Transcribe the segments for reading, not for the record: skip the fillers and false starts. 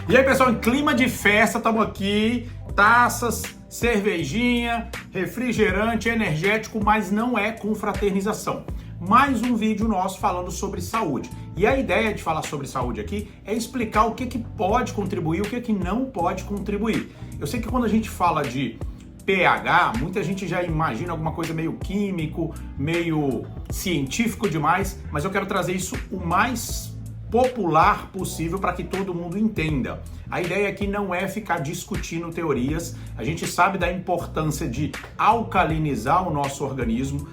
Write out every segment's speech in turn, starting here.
E aí, pessoal, em clima de festa, estamos aqui, taças, cervejinha, refrigerante, energético, mas não é confraternização. Mais um vídeo nosso falando sobre saúde. E a ideia de falar sobre saúde aqui é explicar o que pode contribuir e o que não pode contribuir. Eu sei que quando a gente fala de pH, muita gente já imagina alguma coisa meio químico, meio científico demais, mas eu quero trazer isso o mais popular possível para que todo mundo entenda. A ideia aqui não é ficar discutindo teorias, a gente sabe da importância de alcalinizar o nosso organismo,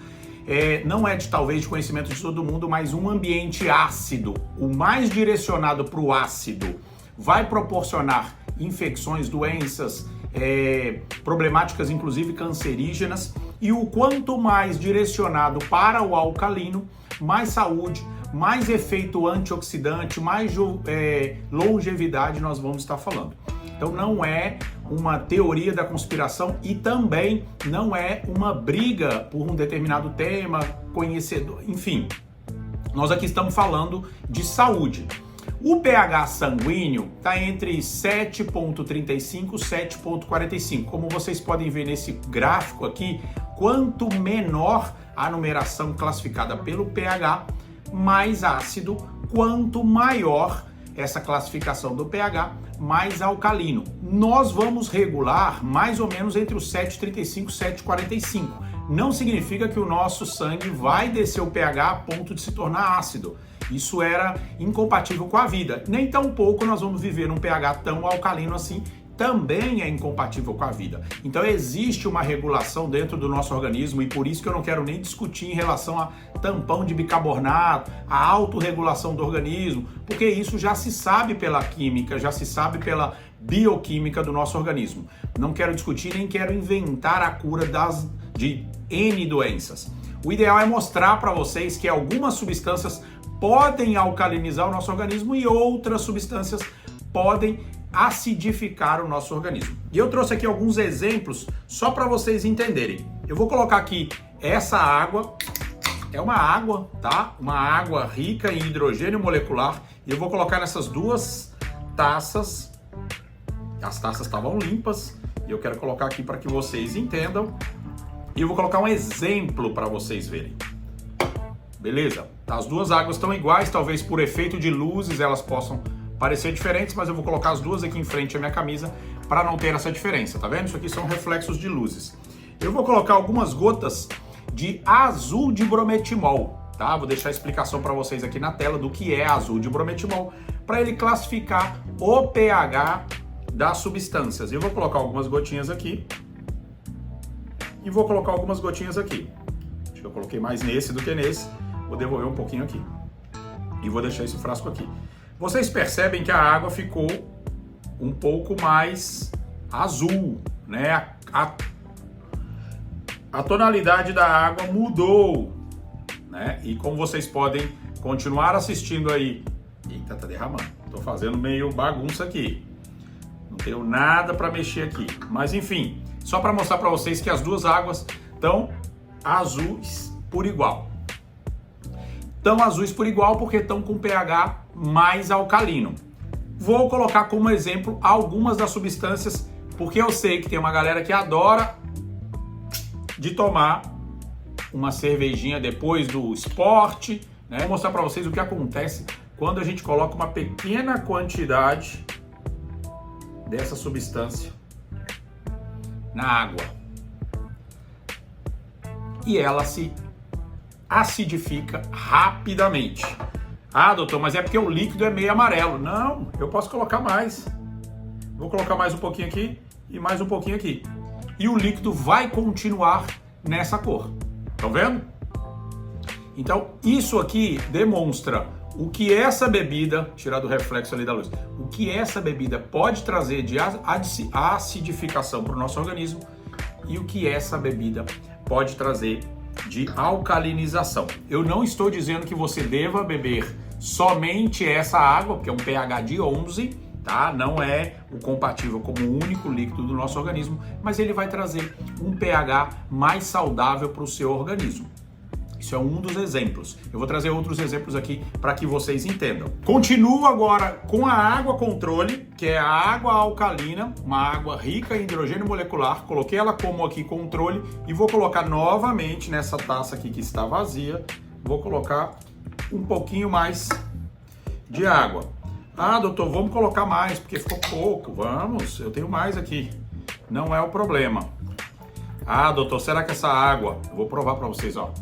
não é talvez de conhecimento de todo mundo, mas um ambiente ácido, o mais direcionado para o ácido, vai proporcionar infecções, doenças, problemáticas inclusive cancerígenas, e o quanto mais direcionado para o alcalino, mais saúde, mais efeito antioxidante, mais longevidade nós vamos estar falando. Então não é uma teoria da conspiração e também não é uma briga por um determinado tema, conhecedor, enfim. Nós aqui estamos falando de saúde. O pH sanguíneo está entre 7,35 e 7,45. Como vocês podem ver nesse gráfico aqui, quanto menor a numeração classificada pelo pH, mais ácido, quanto maior essa classificação do pH, mais alcalino. Nós vamos regular mais ou menos entre os 7,35 e 7,45. Não significa que o nosso sangue vai descer o pH a ponto de se tornar ácido. Isso era incompatível com a vida. Nem tão pouco nós vamos viver num pH tão alcalino assim, também é incompatível com a vida. Então existe uma regulação dentro do nosso organismo e por isso que eu não quero nem discutir em relação a tampão de bicarbonato, a autorregulação do organismo, porque isso já se sabe pela química, já se sabe pela bioquímica do nosso organismo. Não quero discutir nem quero inventar a cura de N doenças. O ideal é mostrar para vocês que algumas substâncias podem alcalinizar o nosso organismo e outras substâncias podem acidificar o nosso organismo. E eu trouxe aqui alguns exemplos só para vocês entenderem. Eu vou colocar aqui essa água, é uma água, tá? Uma água rica em hidrogênio molecular, e eu vou colocar nessas duas taças. As taças estavam limpas e eu quero colocar aqui para que vocês entendam. E eu vou colocar um exemplo para vocês verem. Beleza? As duas águas estão iguais, talvez por efeito de luzes elas possam parecer diferentes, mas eu vou colocar as duas aqui em frente à minha camisa para não ter essa diferença, tá vendo? Isso aqui são reflexos de luzes. Eu vou colocar algumas gotas de azul de brometimol, tá? Vou deixar a explicação para vocês aqui na tela do que é azul de brometimol, para ele classificar o pH das substâncias. Eu vou colocar algumas gotinhas aqui e vou colocar algumas gotinhas aqui. Acho que eu coloquei mais nesse do que nesse. Vou devolver um pouquinho aqui e vou deixar esse frasco aqui. Vocês percebem que a água ficou um pouco mais azul, né? A tonalidade da água mudou, né? E como vocês podem continuar assistindo aí... Eita, tá derramando. Tô fazendo meio bagunça aqui. Não tenho nada para mexer aqui. Mas enfim, só para mostrar para vocês que as duas águas estão azuis por igual. Estão azuis por igual porque estão com pH mais alcalino. Vou colocar como exemplo algumas das substâncias, porque eu sei que tem uma galera que adora de tomar uma cervejinha depois do esporte, né? Vou mostrar para vocês o que acontece quando a gente coloca uma pequena quantidade dessa substância na água e ela se acidifica rapidamente. Ah, doutor, mas é porque o líquido é meio amarelo. Não, eu posso colocar mais. Vou colocar mais um pouquinho aqui e mais um pouquinho aqui. E o líquido vai continuar nessa cor. Estão vendo? Então, isso aqui demonstra o que essa bebida, tirar do reflexo ali da luz, o que essa bebida pode trazer de acidificação para o nosso organismo e o que essa bebida pode trazer de alcalinização. Eu não estou dizendo que você deva beber somente essa água, porque é um pH de 11, tá? Não é o compatível como o único líquido do nosso organismo, mas ele vai trazer um pH mais saudável para o seu organismo. Isso é um dos exemplos. Eu vou trazer outros exemplos aqui para que vocês entendam. Continuo agora com a água controle, que é a água alcalina, uma água rica em hidrogênio molecular. Coloquei ela como aqui controle e vou colocar novamente nessa taça aqui que está vazia. Vou colocar um pouquinho mais de água. Ah, doutor, vamos colocar mais porque ficou pouco. Vamos, eu tenho mais aqui. Não é o problema. Ah, doutor, será que essa água... Eu vou provar para vocês, ó.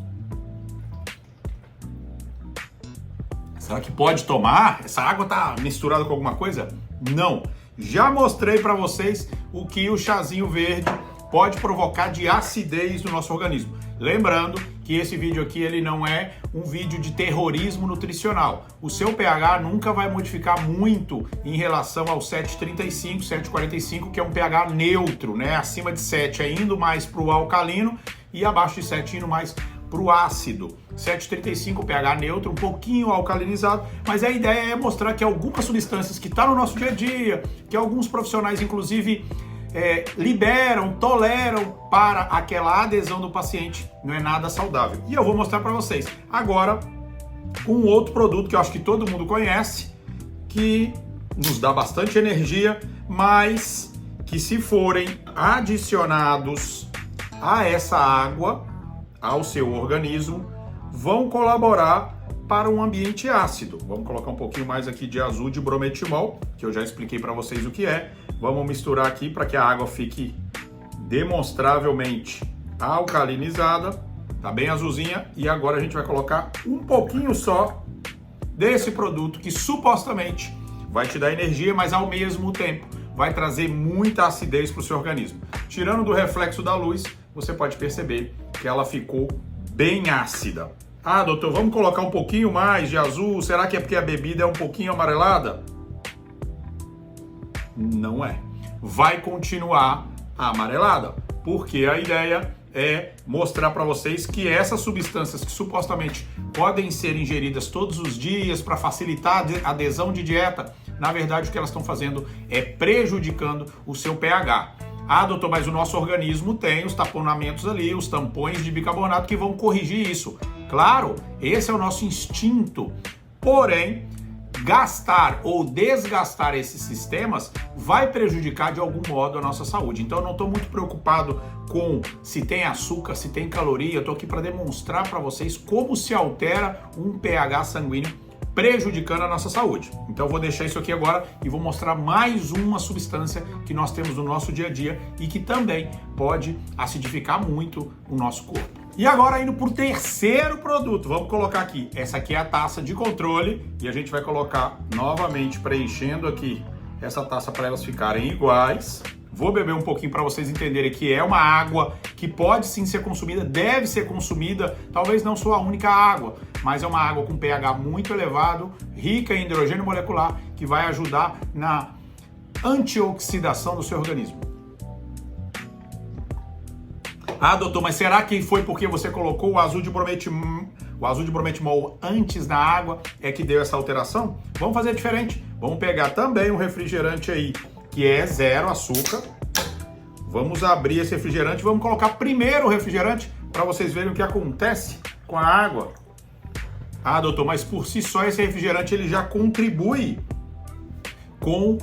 Será que pode tomar? Essa água tá misturada com alguma coisa? Não. Já mostrei para vocês o que o chazinho verde pode provocar de acidez no nosso organismo. Lembrando que esse vídeo aqui ele não é um vídeo de terrorismo nutricional. O seu pH nunca vai modificar muito em relação ao 7,35, 7,45, que é um pH neutro, né? Acima de 7 é indo mais para o alcalino e abaixo de 7 indo mais para o ácido. 7,35 pH neutro, um pouquinho alcalinizado, mas a ideia é mostrar que algumas substâncias que estão no nosso dia a dia, que alguns profissionais inclusive liberam, toleram para aquela adesão do paciente, não é nada saudável. E eu vou mostrar para vocês agora com outro produto que eu acho que todo mundo conhece, que nos dá bastante energia, mas que se forem adicionados a essa água, ao seu organismo, vão colaborar para um ambiente ácido. Vamos colocar um pouquinho mais aqui de azul de brometimol, que eu já expliquei para vocês o que é. Vamos misturar aqui para que a água fique demonstravelmente alcalinizada. Tá bem azulzinha. E agora a gente vai colocar um pouquinho só desse produto que supostamente vai te dar energia, mas ao mesmo tempo vai trazer muita acidez para o seu organismo. Tirando do reflexo da luz, você pode perceber que ela ficou bem ácida. Ah, doutor, vamos colocar um pouquinho mais de azul? Será que é porque a bebida é um pouquinho amarelada? Não é. Vai continuar amarelada, porque a ideia é mostrar para vocês que essas substâncias que supostamente podem ser ingeridas todos os dias para facilitar a adesão de dieta, na verdade o que elas estão fazendo é prejudicando o seu pH. Ah, doutor, mas o nosso organismo tem os taponamentos ali, os tampões de bicarbonato que vão corrigir isso. Claro, esse é o nosso instinto. Porém, gastar ou desgastar esses sistemas vai prejudicar de algum modo a nossa saúde. Então eu não estou muito preocupado com se tem açúcar, se tem caloria. Eu estou aqui para demonstrar para vocês como se altera um pH sanguíneo prejudicando a nossa saúde. Então eu vou deixar isso aqui agora e vou mostrar mais uma substância que nós temos no nosso dia a dia e que também pode acidificar muito o nosso corpo. E agora indo para o terceiro produto, vamos colocar aqui, essa aqui é a taça de controle e a gente vai colocar novamente preenchendo aqui essa taça para elas ficarem iguais. Vou beber um pouquinho para vocês entenderem que é uma água que pode sim ser consumida, deve ser consumida, talvez não sua única água, mas é uma água com pH muito elevado, rica em hidrogênio molecular, que vai ajudar na antioxidação do seu organismo. Ah, doutor, mas será que foi porque você colocou o azul de brometimol antes na água é que deu essa alteração? Vamos fazer diferente. Vamos pegar também um refrigerante aí que é 0 açúcar. Vamos abrir esse refrigerante, vamos colocar primeiro o refrigerante para vocês verem o que acontece com a água. Ah, doutor, mas por si só esse refrigerante ele já contribui com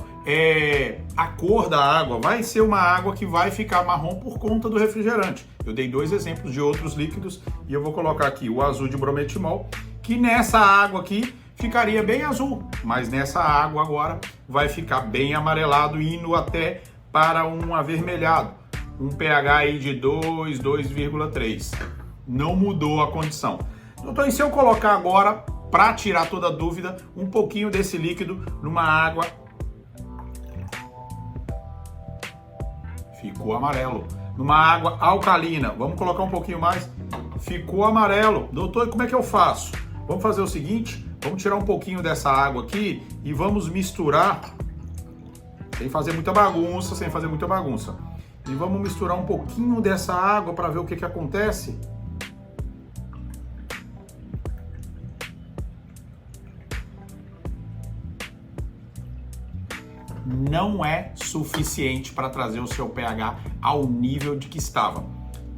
a cor da água. Vai ser uma água que vai ficar marrom por conta do refrigerante. Eu dei 2 exemplos de outros líquidos e eu vou colocar aqui o azul de brometimol, que nessa água aqui ficaria bem azul, mas nessa água agora vai ficar bem amarelado, indo até para um avermelhado. Um pH aí de 2, 2,3. Não mudou a condição. Doutor, e se eu colocar agora, para tirar toda a dúvida, um pouquinho desse líquido numa água? Ficou amarelo. Numa água alcalina, vamos colocar um pouquinho mais? Ficou amarelo. Doutor, e como é que eu faço? Vamos fazer o seguinte, vamos tirar um pouquinho dessa água aqui e vamos misturar, sem fazer muita bagunça, E vamos misturar um pouquinho dessa água para ver o que acontece. Não é suficiente para trazer o seu pH ao nível de que estava.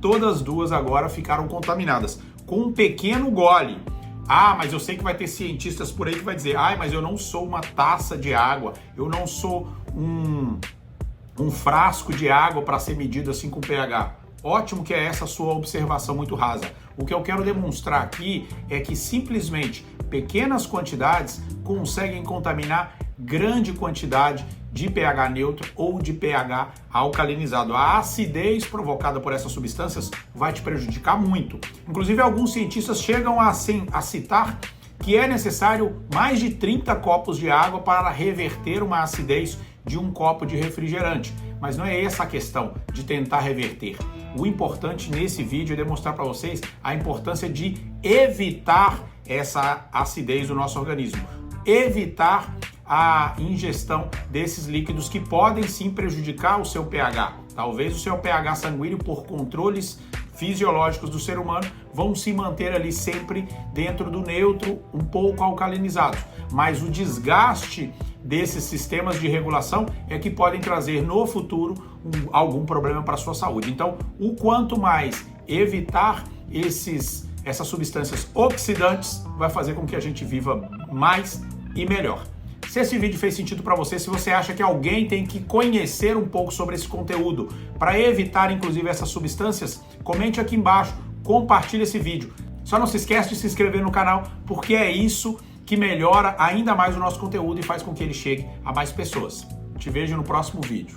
Todas as duas agora ficaram contaminadas. com um pequeno gole. Ah, mas eu sei que vai ter cientistas por aí que vai dizer, mas eu não sou uma taça de água, eu não sou um frasco de água para ser medido assim com pH. Ótimo que é essa sua observação muito rasa. O que eu quero demonstrar aqui é que simplesmente pequenas quantidades conseguem contaminar grande quantidade de pH neutro ou de pH alcalinizado. A acidez provocada por essas substâncias vai te prejudicar muito. Inclusive, alguns cientistas chegam a citar que é necessário mais de 30 copos de água para reverter uma acidez de um copo de refrigerante. Mas não é essa a questão de tentar reverter. O importante nesse vídeo é demonstrar para vocês a importância de evitar essa acidez do nosso organismo. Evitar a ingestão desses líquidos que podem sim prejudicar o seu pH. Talvez o seu pH sanguíneo, por controles fisiológicos do ser humano, vão se manter ali sempre dentro do neutro, um pouco alcalinizado. Mas o desgaste desses sistemas de regulação é que podem trazer no futuro algum problema para a sua saúde. Então, o quanto mais evitar essas substâncias oxidantes vai fazer com que a gente viva mais e melhor. Se esse vídeo fez sentido para você, se você acha que alguém tem que conhecer um pouco sobre esse conteúdo para evitar inclusive essas substâncias, comente aqui embaixo, compartilhe esse vídeo. Só não se esquece de se inscrever no canal, porque é isso que melhora ainda mais o nosso conteúdo e faz com que ele chegue a mais pessoas. Te vejo no próximo vídeo.